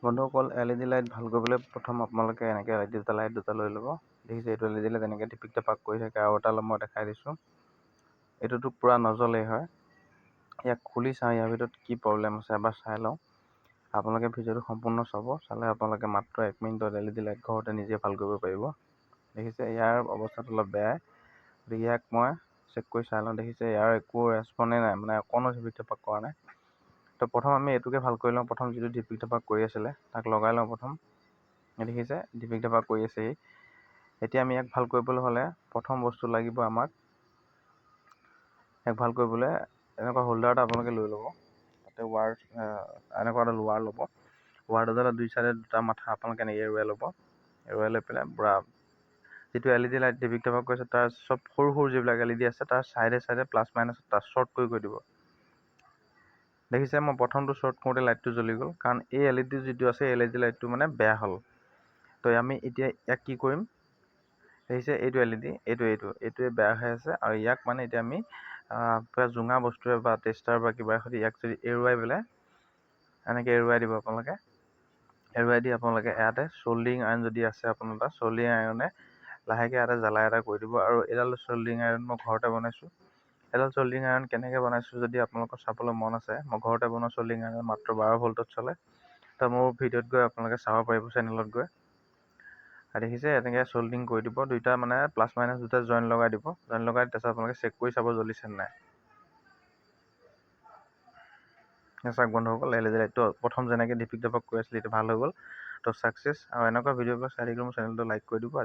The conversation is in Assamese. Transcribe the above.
বন্ধুসকল LED লাইট ভাল কৰিবলৈ প্ৰথম আপোনালোকে এনেকৈ লাইট দুটা লৈ ল'ব। দেখিছে এইটো LED লাইট এনেকৈ টিপিক টাপাক কৰি থাকে। আৰু এটা মই দেখাই দিছোঁ, এইটোতো পূৰা নজ্বলেই হয়। ইয়াক খুলি চাওঁ, ইয়াৰ ভিতৰত কি প্ৰব্লেম আছে এবাৰ চাই লওঁ। আপোনালোকে ভিডিঅ'টো সম্পূৰ্ণ চাব, চালে আপোনালোকে মাত্ৰ 1 মিনিটত LED লাইট ঘৰতে নিজে ভাল কৰিব পাৰিব। দেখিছে ইয়াৰ অৱস্থাটো অলপ বেয়াই, গতিকে ইয়াক মই চেক কৰি চাই লওঁ। দেখিছে ইয়াৰ একো ৰেছপণ্ডেই নাই, মানে অকণো টিপিক টাপাক কৰা নাই। তো প্ৰথম আমি এইটোকে ভাল কৰি লওঁ। প্ৰথম যিটো টিপিক টাপাক কৰি আছিলে তাক লগাই লওঁ প্ৰথম। দেখিছে টিপিক টাপাক কৰি আছে। এতিয়া আমি ইয়াক ভাল কৰিবলৈ হ'লে প্ৰথম বস্তু লাগিব আমাক, ইয়াক ভাল কৰিবলৈ এনেকুৱা হোল্ডাৰ এটা আপোনালোকে লৈ ল'ব। তাতে এনেকুৱা এটা ৱাৰ ল'ব। ৱাৰ দুডালৰ দুই চাইডে দুটা মাথা আপোনালোকে এনেকৈ এৰুৱাই ল'ব। এৰুৱাই লৈ পেলাই পূৰা যিটো LED লাইট টিপিক টাপাক কৰিছে তাৰ চব সৰু সৰু যিবিলাক LED আছে তাৰ চাইডে প্লাছ মাইনাছ তাত শ্বৰ্ট কৰি দিব। দেখিছে মই প্ৰথমটো শ্বৰ্ট কৰোঁতে লাইটটো জ্বলি গ'ল, কাৰণ এই LED যিটো আছে LED লাইটটো মানে বেয়া হ'ল। তো আমি এতিয়া ইয়াক কি কৰিম, দেখিছে এইটো LED এইটোৱে বেয়া হৈ আছে। আৰু ইয়াক মানে এতিয়া আমি কিবা জোঙা বস্তুৰে বা টেষ্টাৰ বা কিবা সৈতে ইয়াক যদি এৰুৱাই পেলাই এনেকৈ এৰুৱাই দিব আপোনালোকে। এৰুৱাই দি আপোনালোকে ইয়াতে চল্ডিং আইৰণ যদি আছে আপোনাৰ তাত, চল্ডিং আইৰণে লাহেকৈ ইয়াতে জ্বালাই এটা কৰি দিব। আৰু এডাল চল্ডিং আইৰণ মই ঘৰতে বনাইছোঁ। এডাল চল্ডিং আইৰণ কেনেকৈ বনাইছোঁ যদি আপোনালোকৰ চাবলৈ মন আছে, মই ঘৰতে বনোৱা চল্ডিং আইৰণ মাত্ৰ 12 ভল্টত চলে। তো মোৰ ভিডিঅ'ত গৈ আপোনালোকে চাব পাৰিব, চেনেলত গৈ। দেখিছে এনেকৈ চল্ডিং কৰি দিব, দুইটা মানে প্লাছ মাইনাছ দুটা জইন লগাই দিব। জইন লগাই তাৰপিছত আপোনালোকে চেক কৰি চাব জ্বলিছে নাই। চাওক বন্ধুসকল, LED লাইটটো প্ৰথম যেনেকৈ টিপিক টাপাক কৰি আছিলে এতিয়া ভাল হৈ গ'ল। তো ছাকচেছ। আৰু এনেকুৱা ভিডিঅ'বিলাক চাই থাকিলে মোৰ চেনেলটো লাইক কৰি দিব।